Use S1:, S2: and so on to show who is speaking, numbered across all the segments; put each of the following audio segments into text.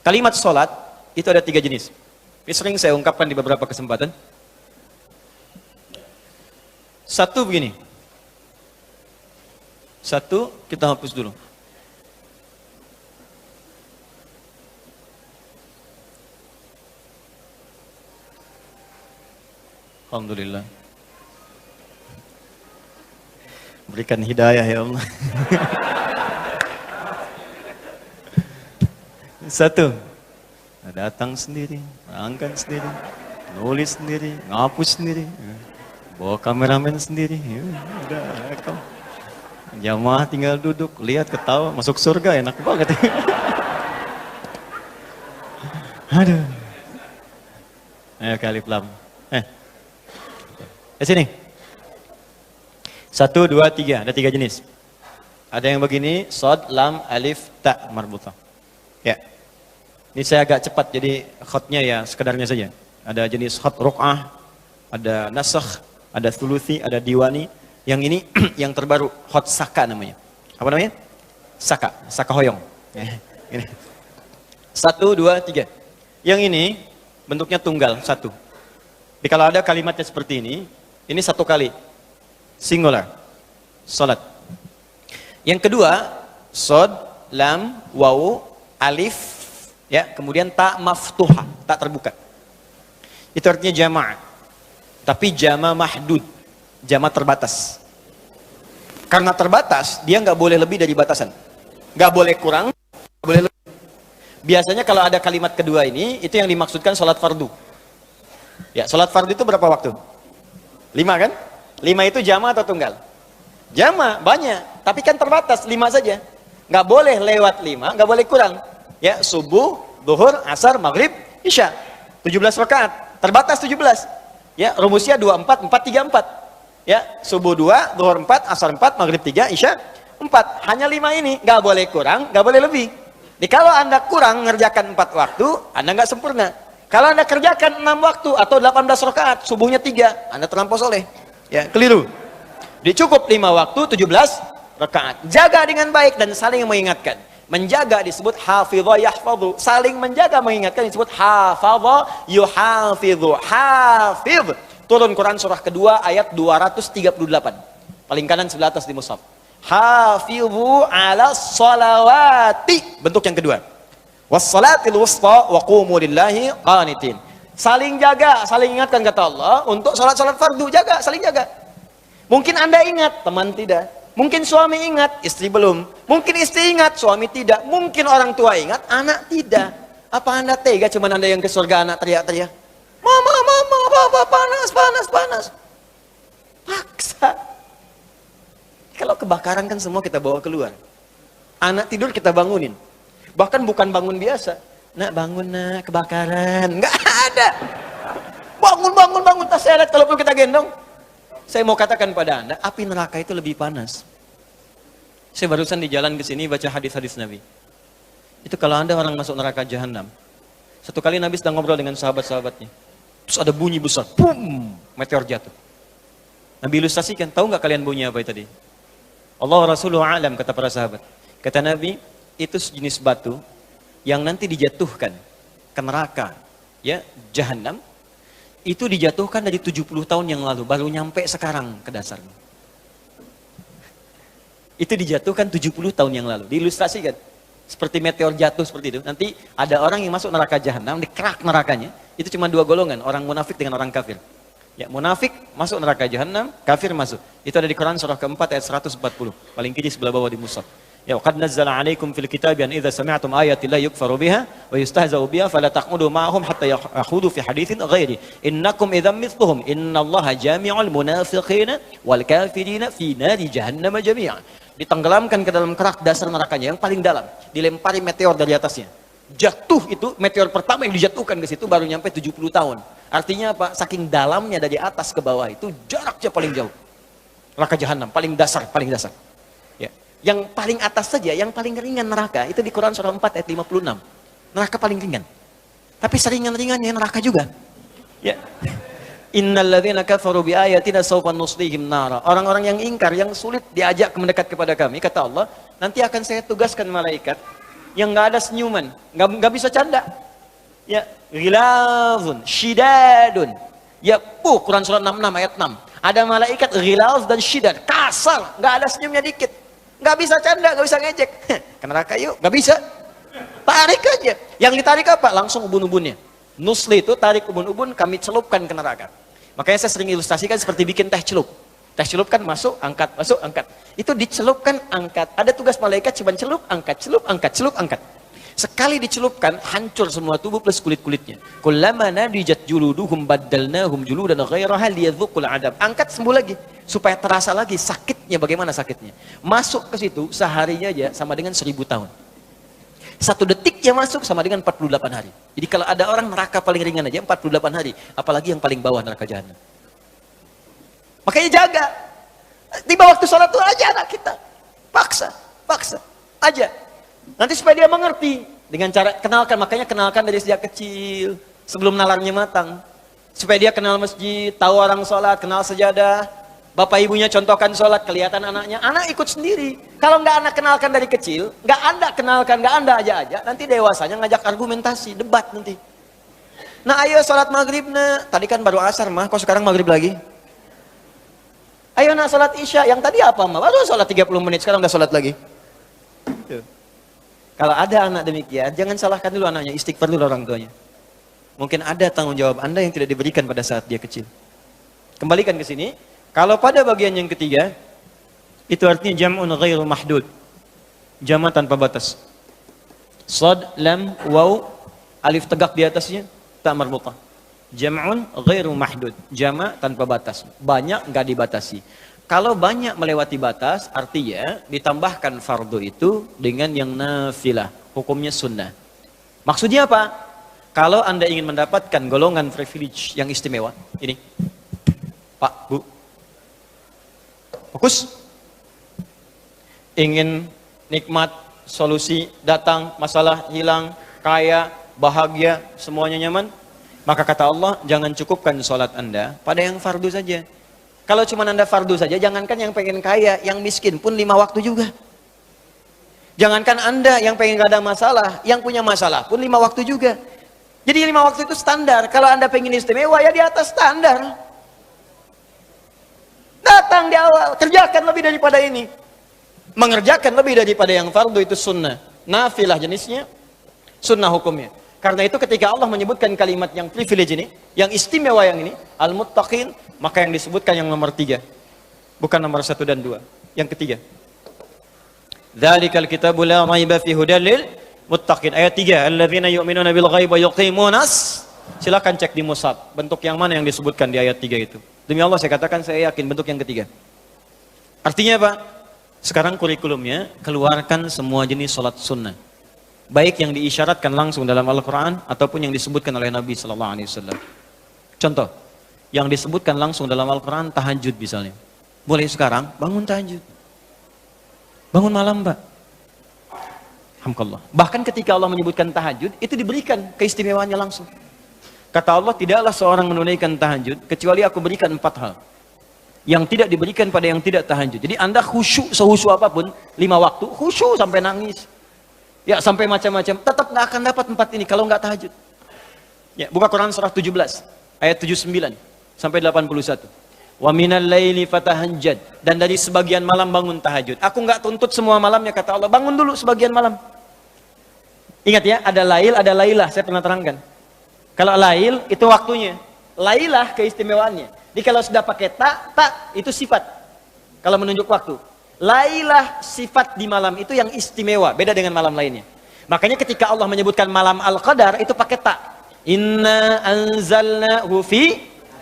S1: Kalimat sholat itu ada 3 jenis. Ini sering saya ungkapkan di beberapa kesempatan. Satu begini. Satu, kita hapus dulu. Alhamdulillah. Berikan hidayah ya Allah. Satu, datang sendiri, angkat sendiri, nulis sendiri, ngapus sendiri, bawa kameramen sendiri. Ya, udah, rekam. Jamaah tinggal duduk, lihat, ketawa, masuk surga, enak banget. Aduh. Ayo Alif Lam. Ke sini. 1, 2, 3, ada 3 jenis. Ada yang begini, Shad, Lam, Alif, Ta, marbutah. Ya. Ini saya agak cepat, jadi khotnya ya sekedarnya saja. Ada jenis khot ruk'ah, ada nasakh, ada thuluthi, ada diwani. Yang ini yang terbaru, khot saka namanya. Apa namanya? Saka, saka hoyong. Ini. 1, 2, 3. Yang ini bentuknya tunggal, 1. Jadi kalau ada kalimatnya seperti ini 1 kali. Singular. Salat. Yang kedua, Shad, Lam, Waw, Alif, ya, kemudian ta maftuha, tak terbuka. Itu artinya jama'. Tapi jama' mahdud, jama' terbatas. Karena terbatas, dia nggak boleh lebih dari batasan. Nggak boleh kurang, nggak boleh lebih. Biasanya kalau ada kalimat kedua ini, itu yang dimaksudkan sholat fardu. Ya, sholat fardu itu berapa waktu? 5 kan? 5 itu jama' atau tunggal? Jama' banyak, tapi kan terbatas, 5 saja. Nggak boleh lewat 5, nggak boleh kurang. Ya, subuh, zuhur, asar, maghrib, isya. 17 rakaat, terbatas 17. Ya, rumusnya 24, 4, 3, 4. Ya, subuh 2, zuhur 4, asar 4, maghrib 3, isya 4. Hanya 5 ini, nggak boleh kurang, nggak boleh lebih. Jadi kalau Anda kurang ngerjakan 4 waktu, Anda nggak sempurna. Kalau Anda kerjakan 6 waktu atau 18 rakaat, subuhnya 3, Anda terlampau soleh. Ya, keliru. Dicukup 5 waktu, 17 rakaat. Jaga dengan baik dan saling mengingatkan. Menjaga disebut hafidha yahfadhu. Saling menjaga mengingatkan disebut hafadha yuhafidhu. Hafidh. Turun Quran surah kedua ayat 238. Paling kanan sebelah atas di mushaf. Hafidhu ala salawati. Bentuk yang kedua. Wassalatil wusta wa qumu lillahi qanitin. Saling jaga, saling ingatkan kata Allah untuk salat-salat fardu. Jaga, saling jaga. Mungkin Anda ingat, teman tidak. Mungkin suami ingat, istri belum. Mungkin istri ingat, suami tidak. Mungkin orang tua ingat, anak tidak. Apa Anda tega cuman Anda yang ke surga, anak teriak-teriak? Mama, mama, papa, panas, panas, panas. Paksa. Kalau kebakaran kan semua kita bawa keluar. Anak tidur kita bangunin. Bahkan bukan bangun biasa. Nak bangun nak, kebakaran. Nggak ada. Bangun, bangun, bangun. Tas seret kalau perlu kita gendong. Saya mau katakan pada Anda, api neraka itu lebih panas. Saya barusan di jalan ke sini baca hadis-hadis Nabi. Itu kalau Anda orang masuk neraka jahanam. Satu kali Nabi sedang ngobrol dengan sahabat-sahabatnya. Terus ada bunyi besar, boom, meteor jatuh. Nabi ilustrasikan, tahu nggak kalian bunyi apa itu tadi? Allah Rasulullah alam, kata para sahabat. Kata Nabi, itu sejenis batu yang nanti dijatuhkan ke neraka, ya, jahanam. Itu dijatuhkan dari 70 tahun yang lalu, baru nyampe sekarang ke dasarnya. Itu dijatuhkan 70 tahun yang lalu, diilustrasikan. Seperti meteor jatuh seperti itu. Nanti ada orang yang masuk neraka jahanam, dikerak nerakanya. Itu cuma 2 golongan, orang munafik dengan orang kafir. Ya, munafik masuk neraka jahanam, kafir masuk. Itu ada di Quran surah keempat ayat 140. Paling kiri sebelah bawah di mushaf. Ya, qad nazzala 'alaikum fil kitabi an idza sami'tum ayati la yukfaru biha wa yustahza'u biha fala taqudu ma'ahum hatta yakhudu fi haditsin ghairi innakum idzam mithluhum innallaha jami'ul munafiqina wal kafirina fi nari jahannam jami'an. Ditenggelamkan ke dalam kerak dasar nerakanya yang paling dalam, dilempari meteor dari atasnya. Jatuh itu meteor pertama yang dijatuhkan ke situ baru nyampe 70 tahun. Artinya apa? Saking dalamnya dari atas ke bawah itu jaraknya paling jauh. Neraka jahanam paling dasar, paling dasar. Yang paling atas saja, yang paling ringan neraka, itu di Quran surah 4 ayat 56. Neraka paling ringan. Tapi seringan-ringannya neraka juga. Ya. Innalladzina kafaru bi ayatina sawfa nuslihim nara. Orang-orang yang ingkar, yang sulit diajak mendekat kepada kami, kata Allah, nanti akan saya tugaskan malaikat yang nggak ada senyuman, nggak bisa canda. Ya, ghilazun, syidadun. Ya, Quran surat 66 ayat 6. Ada malaikat ghilaz dan syidad, kasar, nggak ada senyumnya dikit. Nggak bisa canda, nggak bisa ngejek. Ke neraka yuk, nggak bisa. Tarik aja. Yang ditarik apa? Langsung ubun-ubunnya. Nusli itu tarik ubun-ubun, kami celupkan ke neraka. Makanya saya sering ilustrasikan seperti bikin teh celup. Teh celup kan masuk, angkat, masuk, angkat. Itu dicelupkan, angkat. Ada tugas malaikat cuma celup, angkat, celup, angkat, celup, angkat. Sekali dicelupkan, hancur semua tubuh plus kulit-kulitnya. Kullama nadijat juluduhum baddalnahum juludan ghairaha liyadzuqul adab. Angkat, sembuh lagi supaya terasa lagi sakitnya, bagaimana sakitnya. Masuk ke situ seharinya aja sama dengan 1000 tahun. 1 detiknya masuk sama dengan 48 hari. Jadi kalau ada orang neraka paling ringan aja 48 hari, apalagi yang paling bawah neraka jahanam. Makanya jaga. Tiba waktu sholat tuh aja anak kita. Paksa aja. Nanti supaya dia mengerti dengan cara kenalkan, makanya kenalkan dari sejak kecil sebelum nalarnya matang. Supaya dia kenal masjid, tahu orang sholat, kenal sejadah. Bapak ibunya contohkan sholat, kelihatan anaknya, anak ikut sendiri. Kalau nggak anak kenalkan dari kecil, nggak anda kenalkan, nggak anda aja, nanti dewasanya ngajak argumentasi, debat nanti. Nah ayo sholat maghrib nah, tadi kan baru asar mah, kok sekarang maghrib lagi? Ayo nak sholat isya, yang tadi apa mah? Baru sholat 30 menit, sekarang udah sholat lagi. Tuh. Kalau ada anak demikian, jangan salahkan dulu anaknya, istighfar dulu orang tuanya. Mungkin ada tanggung jawab anda yang tidak diberikan pada saat dia kecil. Kembalikan ke sini. Kalau pada bagian yang ketiga, itu artinya jam'un ghairu mahdud. Jama' tanpa batas. Shad, lam, waw, alif tegak di atasnya, ta marbutah. Jam'un ghairu mahdud. Jama' tanpa batas. Banyak nggak dibatasi. Kalau banyak melewati batas, artinya ditambahkan fardu itu dengan yang nafilah. Hukumnya sunnah. Maksudnya apa? Kalau anda ingin mendapatkan golongan privilege yang istimewa, ini, Pak, Bu, fokus. Ingin nikmat, solusi datang, masalah hilang, kaya, bahagia, semuanya nyaman. Maka kata Allah, jangan cukupkan sholat anda pada yang fardu saja. Kalau cuma anda fardu saja, jangankan yang pengen kaya, yang miskin pun 5 waktu juga. Jangankan anda yang pengen gak ada masalah, yang punya masalah pun 5 waktu juga. Jadi 5 waktu itu standar. Kalau anda pengen istimewa, ya di atas standar. Datang di awal, kerjakan lebih daripada ini. Mengerjakan lebih daripada yang fardu itu sunnah. Nafilah jenisnya, sunnah hukumnya. Karena itu ketika Allah menyebutkan kalimat yang privilege ini, yang istimewa yang ini, al-muttaqin, maka yang disebutkan yang nomor 3. Bukan nomor 1 dan 2. Yang ketiga. Dzalikal kitabu la raiba fi hudal lil muttaqin. Ayat 3, alladzina yu'minuna bil ghaibi wa yuqimunas. Silakan cek di mushaf, bentuk yang mana yang disebutkan di ayat 3 itu. Demi Allah saya katakan saya yakin bentuk yang ketiga. Artinya apa? Sekarang kurikulumnya keluarkan semua jenis sholat sunnah. Baik yang diisyaratkan langsung dalam Al-Quran ataupun yang disebutkan oleh Nabi SAW. Contoh, yang disebutkan langsung dalam Al-Quran tahajud misalnya. Mulai sekarang bangun tahajud. Bangun malam Pak. Alhamdulillah. Bahkan ketika Allah menyebutkan tahajud, itu diberikan keistimewaannya langsung. Kata Allah, tidaklah seorang menunaikan tahajud kecuali aku berikan 4 hal yang tidak diberikan pada yang tidak tahajud. Jadi anda khusyuk sehusyuk apapun 5 waktu, khusyuk sampai nangis, ya sampai macam-macam, tetap nggak akan dapat 4 ini kalau nggak tahajud. Ya, buka Quran surah 17 ayat 79 sampai 81. Wa minal laili fatahajjad, dan dari sebagian malam bangun tahajud. Aku nggak tuntut semua malamnya, kata Allah, bangun dulu sebagian malam. Ingat ya, ada lail, ada lailah, saya pernah terangkan. Kalau lail itu waktunya, lailah keistimewaannya. Jadi kalau sudah pakai tak itu sifat. Kalau menunjuk waktu, lailah sifat di malam itu yang istimewa, beda dengan malam lainnya. Makanya ketika Allah menyebutkan malam Al-Qadar itu pakai tak. Inna anzalnahu fi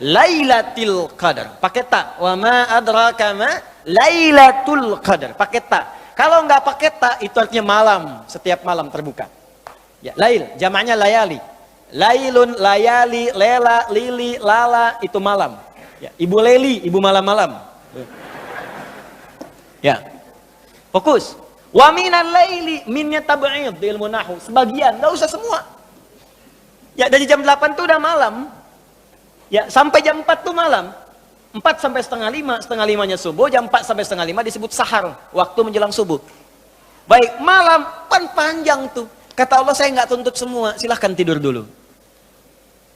S1: lailatul qadar. Pakai tak. Wa ma adraka ma lailatul qadar. Pakai tak. Kalau nggak pakai tak itu artinya malam, setiap malam terbuka. Ya, lail, jamaknya layali. Lailun, layali, lela, lili, lala, itu malam. Ya, ibu leli, ibu malam-malam. Ya, fokus. Wa minal laili, minnya tab'id di ilmu nahu. Sebagian, nggak usah semua. Ya, dari jam 8 itu udah malam. Ya, sampai jam 4 itu malam. 4 sampai setengah 5, setengah 5-nya subuh. Jam 4 sampai setengah 5 disebut sahar, waktu menjelang subuh. Baik, malam kan panjang tuh. Kata Allah, saya nggak tuntut semua, silahkan tidur dulu.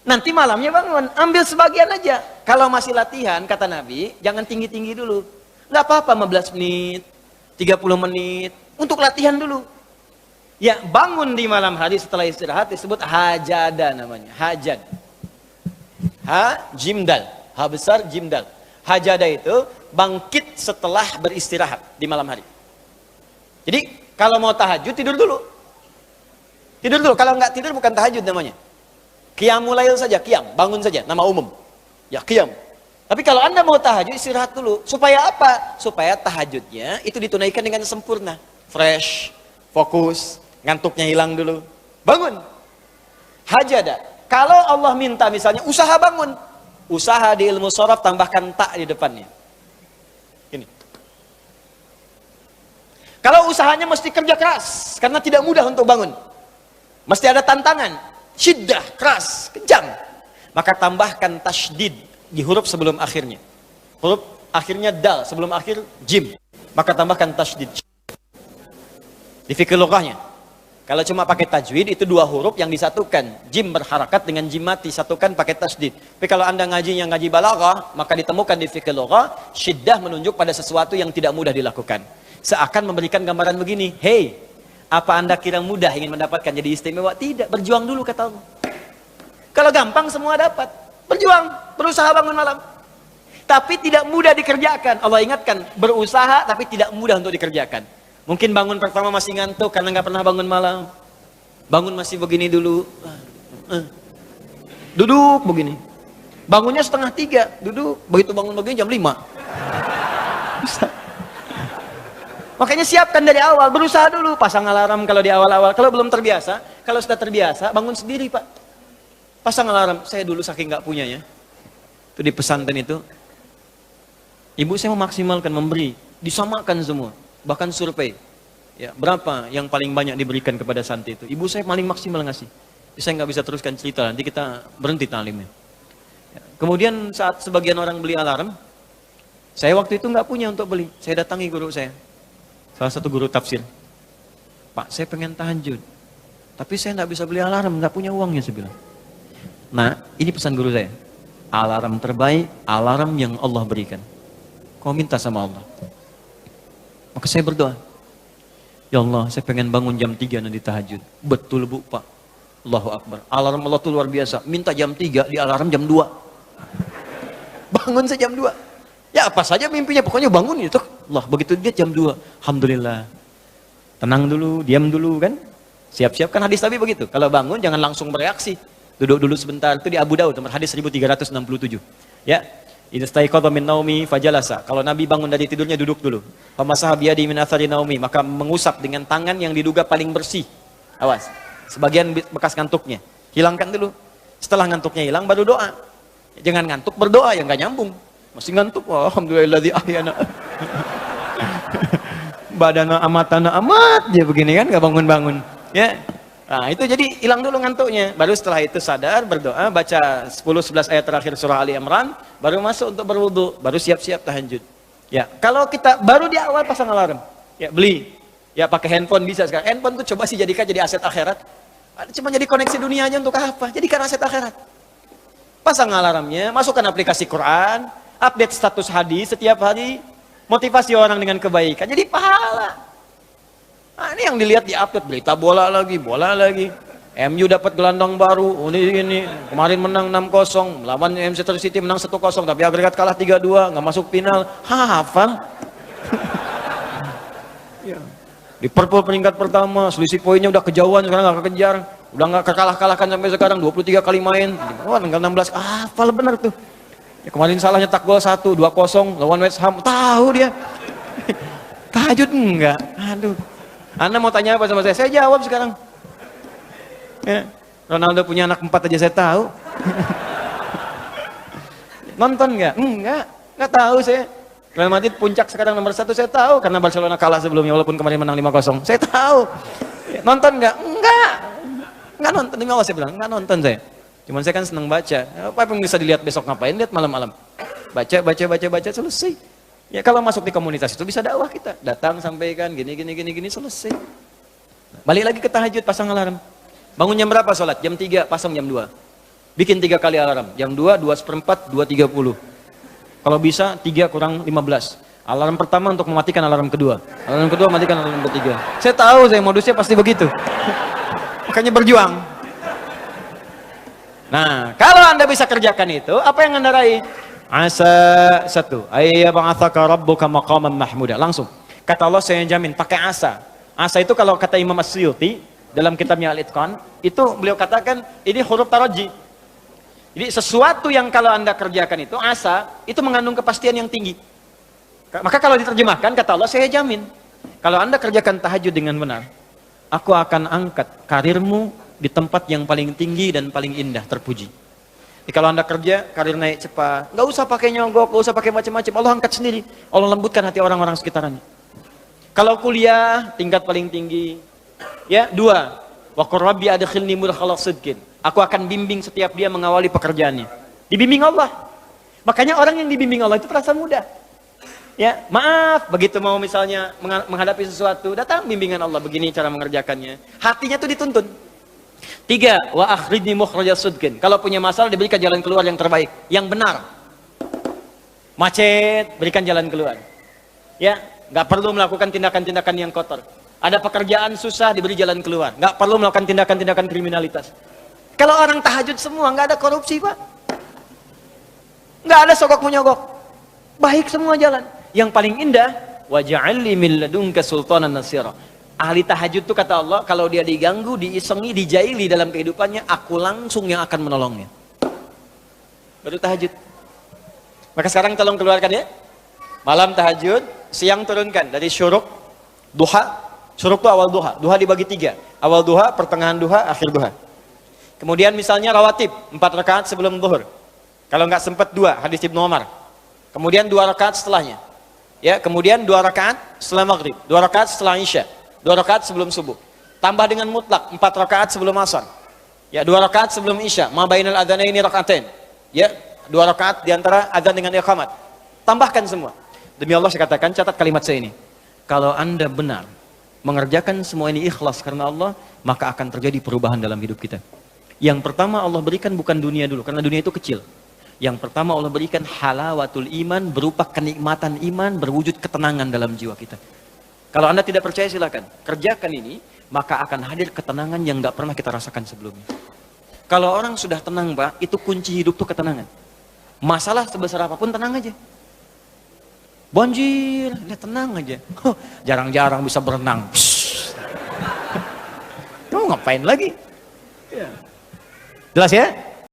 S1: Nanti malamnya bangun, ambil sebagian aja. Kalau masih latihan, kata Nabi, jangan tinggi-tinggi dulu. Nggak apa-apa 15 menit, 30 menit, untuk latihan dulu. Ya, bangun di malam hari setelah istirahat disebut hajada namanya, hajad. Ha, jimdal, ha besar, jimdal. Hajada itu bangkit setelah beristirahat di malam hari. Jadi, kalau mau tahajud, tidur dulu. Tidur dulu, kalau nggak tidur bukan tahajud namanya. Qiyamul lail saja, qiyam, bangun saja, nama umum. Ya, qiyam. Tapi kalau Anda mau tahajud, istirahat dulu. Supaya apa? Supaya tahajudnya itu ditunaikan dengan sempurna. Fresh, fokus, ngantuknya hilang dulu. Bangun. Hajada. Kalau Allah minta misalnya usaha bangun. Usaha di ilmu sharaf tambahkan tak di depannya. Ini. Kalau usahanya mesti kerja keras, karena tidak mudah untuk bangun. Mesti ada tantangan. Syiddah, keras, kejam. Maka tambahkan tasydid di huruf sebelum akhirnya. Huruf akhirnya dal, sebelum akhir jim. Maka tambahkan tasydid. Di fikih lughahnya. Kalau cuma pakai tajwid, itu dua huruf yang disatukan. Jim berharakat dengan jim mati, satukan pakai tasydid. Tapi kalau Anda ngaji balaghah, maka ditemukan di fikih lughah, syiddah menunjuk pada sesuatu yang tidak mudah dilakukan. Seakan memberikan gambaran begini, hey, apa Anda kira mudah ingin mendapatkan jadi istimewa? Tidak, berjuang dulu kata Allah. Kalau gampang semua dapat. Berjuang, berusaha bangun malam. Tapi tidak mudah dikerjakan. Allah ingatkan, berusaha tapi tidak mudah untuk dikerjakan. Mungkin bangun pertama masih ngantuk karena nggak pernah bangun malam. Bangun masih begini dulu. Duduk begini. Bangunnya 2:30, duduk. Begitu bangun begini jam 5. Bisa. Makanya siapkan dari awal, berusaha dulu, pasang alarm kalau di awal-awal. Kalau belum terbiasa, kalau sudah terbiasa, bangun sendiri Pak. Pasang alarm, saya dulu saking nggak punya ya. Itu di pesantren itu, ibu saya memaksimalkan memberi, disamakan semua, bahkan survei. Ya, berapa yang paling banyak diberikan kepada santri itu? Ibu saya paling maksimal ngasih. Saya nggak bisa teruskan cerita, nanti kita berhenti talimnya. Ya. Kemudian saat sebagian orang beli alarm, saya waktu itu nggak punya untuk beli. Saya datangi guru saya. Salah satu guru tafsir. Pak, saya pengen tahajud. Tapi saya nggak bisa beli alarm, nggak punya uangnya, saya bilang. Nah, ini pesan guru saya. Alarm terbaik, alarm yang Allah berikan. Kau minta sama Allah. Maka saya berdoa. Ya Allah, saya pengen bangun jam 3 nanti tahajud. Betul Bu, Pak. Allahu Akbar. Alarm Allah itu luar biasa. Minta jam 3, di alarm jam 2. Bangun saya jam 2. Ya apa saja mimpinya, pokoknya bangun itu. Allah, begitu dia jam 2, alhamdulillah. Tenang dulu, diam dulu kan. Siap-siap kan hadis Nabi begitu. Kalau bangun jangan langsung bereaksi. Duduk dulu sebentar. Itu di Abu Daud, nomor hadis 1367. Ya. Idstaiqadha min naumi fajalasa. Kalau Nabi bangun dari tidurnya duduk dulu. Famasaha biyadi min athari naumi, maka mengusap dengan tangan yang diduga paling bersih. Awas. Sebagian bekas ngantuknya. Hilangkan dulu. Setelah ngantuknya hilang baru doa. Jangan ngantuk berdoa yang enggak nyambung. Masih ngantuk, alhamdulillahilladzi ahyana. Badana amatana amat dia begini kan, nggak bangun-bangun. Ya. Nah, itu jadi hilang dulu ngantuknya. Baru setelah itu sadar, berdoa, baca 10-11 ayat terakhir surah Ali Imran, baru masuk untuk berwudu, baru siap-siap tahajud. Ya, kalau kita baru di awal pasang alarm, ya beli. Ya pakai handphone bisa sekarang. Handphone tuh coba sih jadikan jadi aset akhirat. Cuma jadi koneksi dunia aja untuk apa? Jadikan aset akhirat. Pasang alarmnya, masukkan aplikasi Quran, update status hadis setiap hari, motivasi orang dengan kebaikan, jadi pahala. Nah, ini yang dilihat di update, berita bola lagi. MU dapat gelandang baru, ini kemarin menang 6-0, melawan Manchester City menang 1-0, tapi agregat kalah 3-2, nggak masuk final. Hafal. Ya. Liverpool peringkat pertama, selisih poinnya udah kejauhan, sekarang nggak kekejar, udah nggak kekalah-kalahkan sampai sekarang, 23 kali main, wah tinggal 16, hafal benar tuh. Ya, kemarin salah nyetak gol 1-2-0 lawan West Ham, tahu dia. Tahajud enggak? Aduh. Anda mau tanya apa sama saya jawab sekarang. Ya, Ronaldo punya anak 4 aja saya tahu. Nonton enggak? Enggak tahu saya. Real Madrid puncak sekarang nomor 1 saya tahu, karena Barcelona kalah sebelumnya walaupun kemarin menang 5-0. Saya tahu. Ya, nonton enggak? Enggak nonton. Demi Allah saya bilang, enggak nonton saya. Cuman saya kan senang baca. Apa yang bisa dilihat besok ngapain? Lihat malam-malam. Baca selesai. Ya kalau masuk di komunitas itu bisa dakwah kita. Datang sampaikan gini selesai. Balik lagi ke tahajud, pasang alarm. Bangun jam berapa sholat? Jam 3, pasang jam 2. Bikin 3 kali alarm. Jam 2, 2:04, 2:30. Kalau bisa 3 kurang 15. Alarm pertama untuk mematikan alarm kedua. Alarm kedua matikan alarm ketiga. Saya tahu saya modusnya pasti begitu. Makanya berjuang. Nah, kalau Anda bisa kerjakan itu, apa yang Anda raih? Asa satu, ayyab'atsaka rabbuka maqaman mahmuda. Langsung. Kata Allah saya jamin pakai asa. Asa itu kalau kata Imam As-Suyuti dalam kitabnya Al-Itqan, itu beliau katakan ini huruf taraji. Jadi sesuatu yang kalau Anda kerjakan itu asa, itu mengandung kepastian yang tinggi. Maka kalau diterjemahkan kata Allah saya jamin kalau Anda kerjakan tahajud dengan benar, aku akan angkat karirmu di tempat yang paling tinggi dan paling indah, terpuji. Jadi kalau Anda kerja, karir naik cepat, nggak usah pakai nyogok, nggak usah pakai macam-macam, Allah angkat sendiri. Allah lembutkan hati orang-orang sekitarnya. Kalau kuliah, tingkat paling tinggi. Ya, 2. Wa qur rabbi adkhilni mudkhala sidqin. Aku akan bimbing setiap dia mengawali pekerjaannya. Dibimbing Allah. Makanya orang yang dibimbing Allah itu terasa mudah. Ya, maaf, begitu mau misalnya menghadapi sesuatu, datang bimbingan Allah, begini cara mengerjakannya. Hatinya tuh dituntun. 3, wa akhrijni mukhrajas sidqin. Kalau punya masalah diberikan jalan keluar yang terbaik, yang benar. Macet, berikan jalan keluar. Ya, nggak perlu melakukan tindakan-tindakan yang kotor. Ada pekerjaan susah, diberi jalan keluar. Nggak perlu melakukan tindakan-tindakan kriminalitas. Kalau orang tahajud semua, nggak ada korupsi, Pak. Nggak ada sogok menyogok. Baik semua jalan. Yang paling indah, wa ja'alli min ladunka sultanan nasira. Ahli tahajud itu kata Allah, kalau dia diganggu, diisengi, dijaili dalam kehidupannya, aku langsung yang akan menolongnya. Baru tahajud. Maka sekarang tolong keluarkan ya. Malam tahajud, siang turunkan dari syuruk, duha. Syuruk itu awal duha. Duha dibagi 3. Awal duha, pertengahan duha, akhir duha. Kemudian misalnya rawatib, 4 rakaat sebelum zuhur. Kalau nggak sempat 2, hadis Ibnu Umar. Kemudian 2 rakaat setelahnya. Ya, kemudian 2 rakaat setelah maghrib, 2 rakaat setelah isya. 2 rakaat sebelum subuh. Tambah dengan mutlak 4 rakaat sebelum asar. Ya, 2 rakaat sebelum isya. Ma bainal adzanaini rakaatain. Ya, 2 rakaat di antara adzan dengan iqamat. Tambahkan semua. Demi Allah saya katakan, catat kalimat saya ini. Kalau Anda benar mengerjakan semua ini ikhlas karena Allah, maka akan terjadi perubahan dalam hidup kita. Yang pertama Allah berikan bukan dunia dulu, karena dunia itu kecil. Yang pertama Allah berikan halawatul iman, berupa kenikmatan iman, berwujud ketenangan dalam jiwa kita. Kalau Anda tidak percaya silakan, kerjakan ini, maka akan hadir ketenangan yang nggak pernah kita rasakan sebelumnya. Kalau orang sudah tenang, Pak, itu kunci hidup tuh ketenangan. Masalah sebesar apapun tenang aja. Banjir, dia tenang aja. Jarang-jarang bisa berenang. Kamu ngapain lagi? Jelas ya?